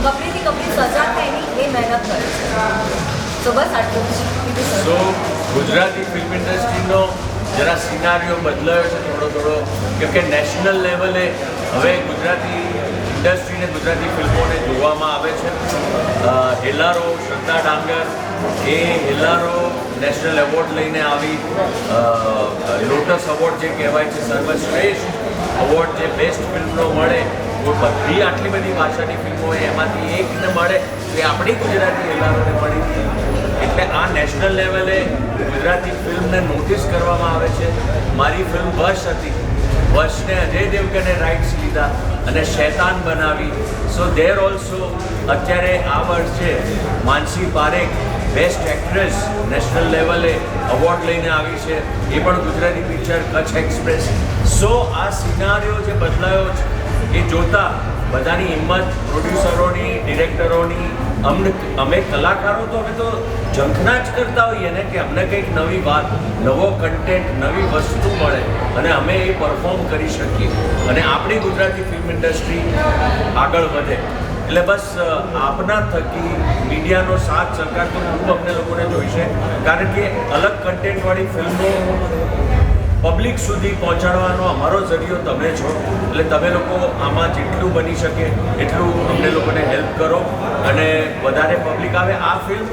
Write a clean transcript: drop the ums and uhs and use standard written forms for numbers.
કપડીથી કપડી સજા થાય એની એ મહેનત કરે છે. તો બસ આટલું જ. સો ગુજરાતી ફિલ્મ ઇન્ડસ્ટ્રીનો જરા સિનારીઓ બદલાયો છે થોડો કેમ કે નેશનલ લેવલે હવે ગુજરાતી ઇન્ડસ્ટ્રીને ગુજરાતી ફિલ્મોને જોવામાં આવે છે. હેલ્લારો શ્રદ્ધા ડાંગર એ હેલ્લારો નેશનલ એવોર્ડ લઈને આવી. લોટસ એવોર્ડ જે કહેવાય છે સર્વશ્રેષ્ઠ એવોર્ડ જે બેસ્ટ ફિલ્મનો મળે બધી આટલી બધી ભાષાની ફિલ્મો એમાંથી એકને મળે તો એ આપણી ગુજરાતી હેલ્લારોને મળી. એટલે આ નેશનલ લેવલે ગુજરાતી ફિલ્મને નોટિસ કરવામાં આવે છે. મારી ફિલ્મ વર્ષ હતી. વર્ષને અજય દેવગણે રાઇટ્સ લીધા અને શૈતાન બનાવી. સો દેર ઓલ્સો અત્યારે આ વર્ષે માનસી પારેખ બેસ્ટ એક્ટ્રેસ નેશનલ લેવલે એવોર્ડ લઈને આવી છે. એ પણ ગુજરાતી પિક્ચર કચ્છ એક્સપ્રેસ. સો આ સિનારીઓ જે બદલાયો છે એ જોતા બધાની હિંમત, પ્રોડ્યુસરોની, ડિરેક્ટરોની, અમે કલાકારો તો હવે તો ઝંખના જ કરતા હોઈએ ને કે અમને કંઈક નવી વાત, નવો કન્ટેન્ટ, નવી વસ્તુ મળે અને અમે એ પરફોર્મ કરી શકીએ અને આપણી ગુજરાતી ફિલ્મ ઇન્ડસ્ટ્રી આગળ વધે. એટલે બસ આપના થકી મીડિયાનો સાથ સરકાર તો ખૂબ અમને લોકોને જોઈશે, કારણ કે અલગ કન્ટેન્ટવાળી ફિલ્મો પબ્લિક સુધી પહોંચાડવાનો અમારો જરિયો તમે છો. એટલે તમે લોકો આમાં જેટલું બની શકે એટલું અમને લોકોને હેલ્પ કરો અને વધારે પબ્લિક આવે. આ ફિલ્મ